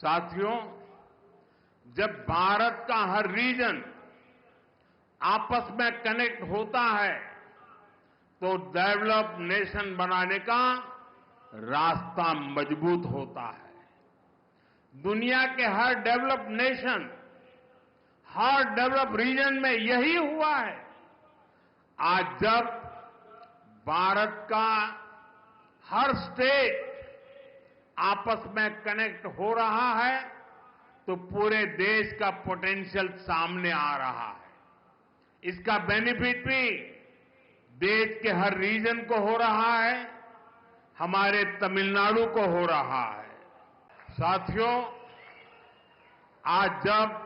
साथियों, जब भारत का हर रीजन आपस में कनेक्ट होता है तो डेवलप नेशन बनाने का रास्ता मजबूत होता है। दुनिया के हर डेवलप नेशन, हर डेवलप रीजन में यही हुआ है। आज जब भारत का हर स्टेट आपस में कनेक्ट हो रहा है तो पूरे देश का पोटेंशियल सामने आ रहा है। इसका बेनिफिट भी देश के हर रीजन को हो रहा है, हमारे तमिलनाडु को हो रहा है। साथियों, आज जब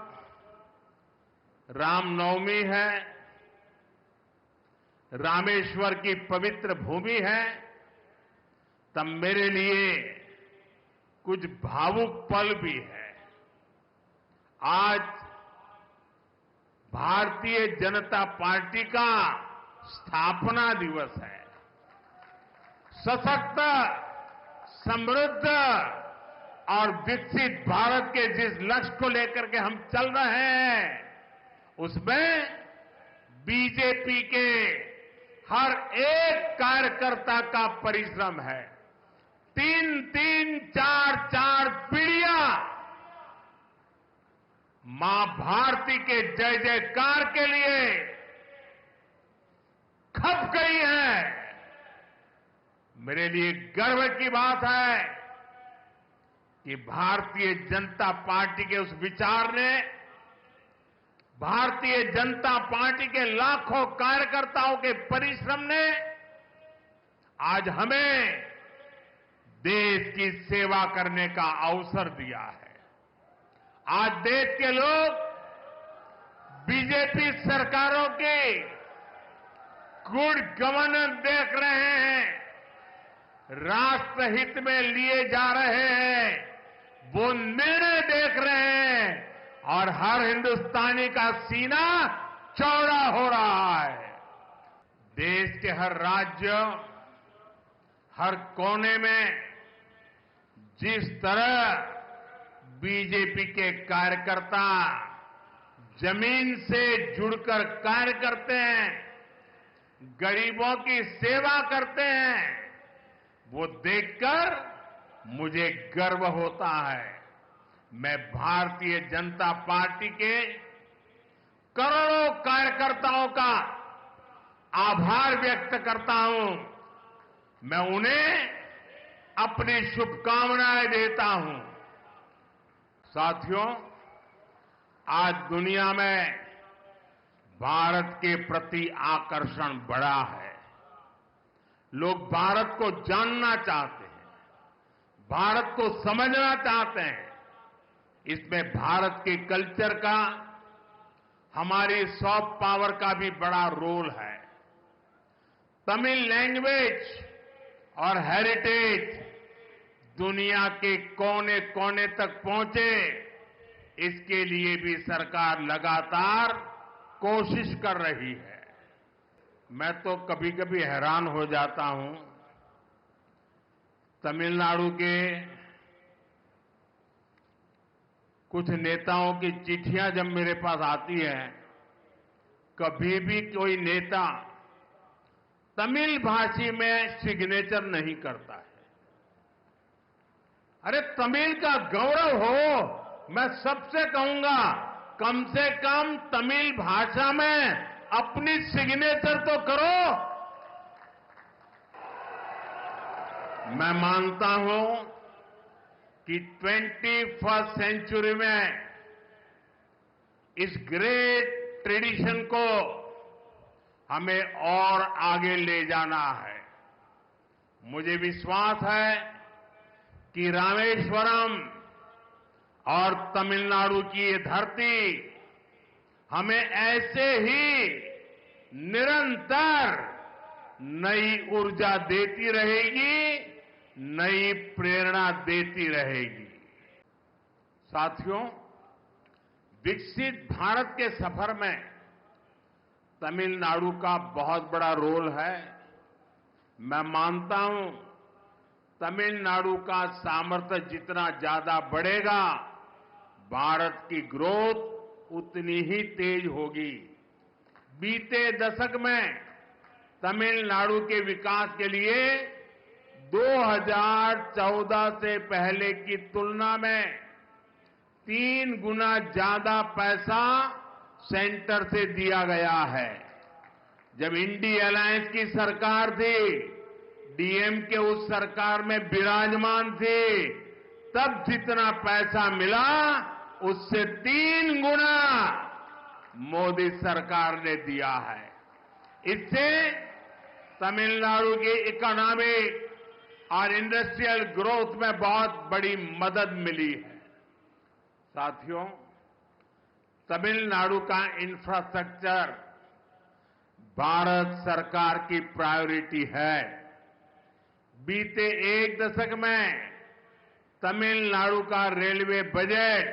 रामनवमी है, रामेश्वर की पवित्र भूमि है, तब मेरे लिए कुछ भावुक पल भी है। आज भारतीय जनता पार्टी का स्थापना दिवस है। सशक्त, समृद्ध और विकसित भारत के जिस लक्ष्य को लेकर के हम चल रहे हैं, उसमें बीजेपी के हर एक कार्यकर्ता का परिश्रम है। 3-3, 4-4 पीढ़ियां मां भारती के जय जयकार के लिए खप गई है। मेरे लिए गर्व की बात है कि भारतीय जनता पार्टी के उस विचार ने, भारतीय जनता पार्टी के लाखों कार्यकर्ताओं के परिश्रम ने आज हमें देश की सेवा करने का अवसर दिया है। आज देश के लोग बीजेपी सरकारों की गुड गवर्नेंस देख रहे हैं, राष्ट्रहित में लिए जा रहे हैं वो निर्णय देख रहे हैं और हर हिंदुस्तानी का सीना चौड़ा हो रहा है। देश के हर राज्य, हर कोने में जिस तरह बीजेपी के कार्यकर्ता जमीन से जुड़कर कार्य करते हैं, गरीबों की सेवा करते हैं, वो देखकर मुझे गर्व होता है। मैं भारतीय जनता पार्टी के करोड़ों कार्यकर्ताओं का आभार व्यक्त करता हूं। मैं उन्हें अपनी शुभकामनाएं देता हूं। साथियों, आज दुनिया में भारत के प्रति आकर्षण बढ़ा है। लोग भारत को जानना चाहते हैं, भारत को समझना चाहते हैं। इसमें भारत के कल्चर का, हमारी सॉफ्ट पावर का भी बड़ा रोल है। तमिल लैंग्वेज और हेरिटेज दुनिया के कोने कोने तक पहुंचे, इसके लिए भी सरकार लगातार कोशिश कर रही है। मैं तो कभी कभी हैरान हो जाता हूं, तमिलनाडु के कुछ नेताओं की चिट्ठियां जब मेरे पास आती है, कभी भी कोई नेता तमिल भाषी में सिग्नेचर नहीं करता है। अरे तमिल का गौरव हो, मैं सबसे कहूंगा कम से कम तमिल भाषा में अपनी सिग्नेचर तो करो। मैं मानता हूं कि 21st सेंचुरी में इस ग्रेट ट्रेडिशन को हमें और आगे ले जाना है। मुझे विश्वास है कि रामेश्वरम और तमिलनाडु की ये धरती हमें ऐसे ही निरंतर नई ऊर्जा देती रहेगी, नई प्रेरणा देती रहेगी। साथियों, विकसित भारत के सफर में तमिलनाडु का बहुत बड़ा रोल है। मैं मानता हूं तमिलनाडु का सामर्थ्य जितना ज्यादा बढ़ेगा, भारत की ग्रोथ उतनी ही तेज होगी। बीते दशक में तमिलनाडु के विकास के लिए 2014 से पहले की तुलना में 3 गुना ज्यादा पैसा सेंटर से दिया गया है। जब इंडी अलायंस की सरकार थी, डीएमके उस सरकार में विराजमान थे, तब जितना पैसा मिला उससे 3 गुना मोदी सरकार ने दिया है। इससे तमिलनाडु की इकोनॉमिक और इंडस्ट्रियल ग्रोथ में बहुत बड़ी मदद मिली है। साथियों, तमिलनाडु का इंफ्रास्ट्रक्चर भारत सरकार की प्रायोरिटी है। बीते 1 दशक में तमिलनाडु का रेलवे बजट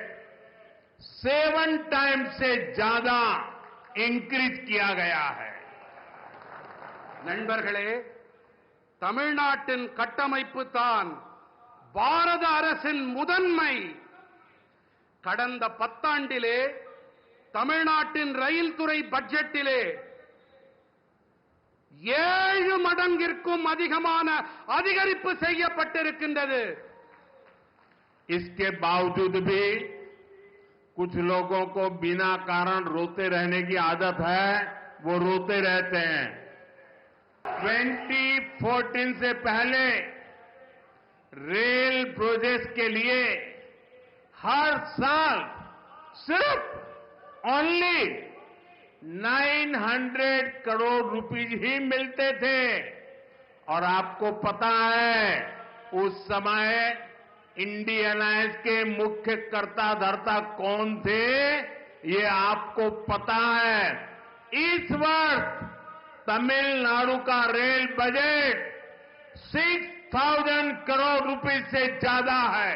7 टाइम्स से ज्यादा इंक्रीज किया गया है। நண்பர்களே, தமிழ்நாட்டின் கட்டமைப்பு தான் பாரத அரசின் முதன்மை. கடந்த 10 ஆண்டிலே தமிழ்நாட்டின் ரயில் துறை பட்ஜெட்டிலே 7 மடங்கிற்கும் அதிகமான அதிகரிப்பு செய்யப்பட்டிருக்கின்றது. इसके बावजूद भी कुछ लोगों को बिना कारण रोते रहने की आदत है, वो रोते रहते हैं। 2014 से पहले रेल प्रोजेक्ट्स के लिए हर साल सिर्फ ओनली 900 करोड़ रुपीज ही मिलते थे। और आपको पता है, उस समय इंडी अलायंस के मुख्य कर्ता धर्ता कौन थे, ये आपको पता है। इस वर्ष तमिलनाडु का रेल बजट 6,000 करोड़ रुपए से ज्यादा है।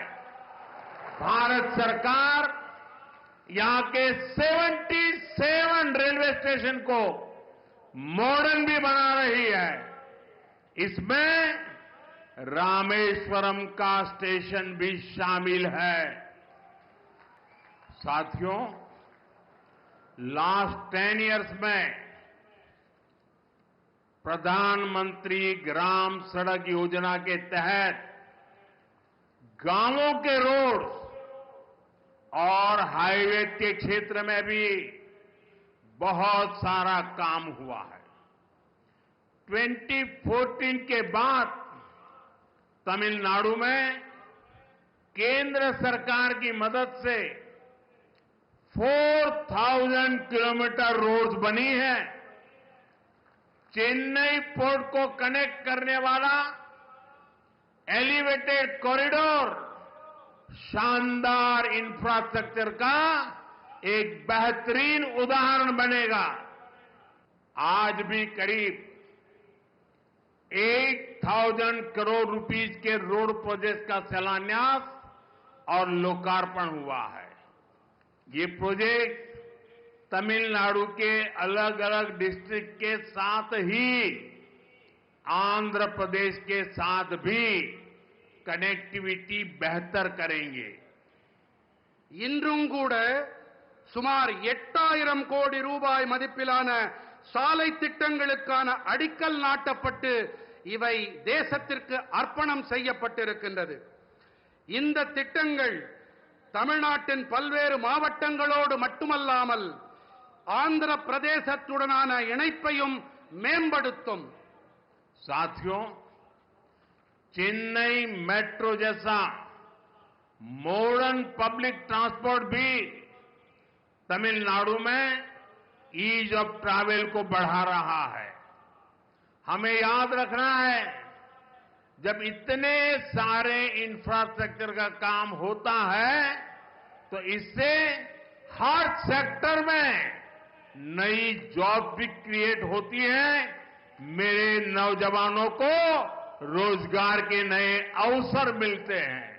भारत सरकार यहां के 77 रेलवे स्टेशन को मॉडर्न भी बना रही है। इसमें रामेश्वरम का स्टेशन भी शामिल है। साथियों, लास्ट 10 इयर्स में प्रधानमंत्री ग्राम सड़क योजना के तहत गांवों के रोड और हाईवे के क्षेत्र में भी बहुत सारा काम हुआ है। 2014 के बाद तमिलनाडु में केंद्र सरकार की मदद से 4,000 किलोमीटर रोड्स बनी है। चेन्नई पोर्ट को कनेक्ट करने वाला एलिवेटेड कॉरिडोर शानदार इंफ्रास्ट्रक्चर का एक बेहतरीन उदाहरण बनेगा। आज भी करीब 8,000 करोड़ रुपीस के रोड प्रोजेक्ट का शिलान्यास और लोकार्पण हुआ है। ये प्रोजेक्ट तमिलनाडु के अलग अलग डिस्ट्रिक्ट के साथ ही आंध्र प्रदेश के साथ भी कनेक्टिविटी बेहतर करेंगे। இன்றும் கூட சுமார் 8000 கோடி ரூபாய் மதிப்பிலான சாலை திட்டங்களுக்கான அடிக்கல் நாட்டப்பட்டு இவை தேசத்திற்கு அர்ப்பணம் செய்யப்பட்டிருக்கின்றது. இந்த திட்டங்கள் தமிழ்நாட்டின் பல்வேறு மாவட்டங்களோடு மட்டுமல்லாமல் ஆந்திர பிரதேசத்துடனான இணைப்பையும் மேம்படுத்தும். साथियों, चेन्नई मेट्रो जैसा मॉडर्न पब्लिक ट्रांसपोर्ट भी तमिलनाडु में ईज ऑफ ट्रैवल को बढ़ा रहा है। हमें याद रखना है, जब इतने सारे इंफ्रास्ट्रक्चर का काम होता है तो इससे हर सेक्टर में नई जॉब भी क्रिएट होती है। मेरे नौजवानों को रोजगार के नए अवसर मिलते हैं।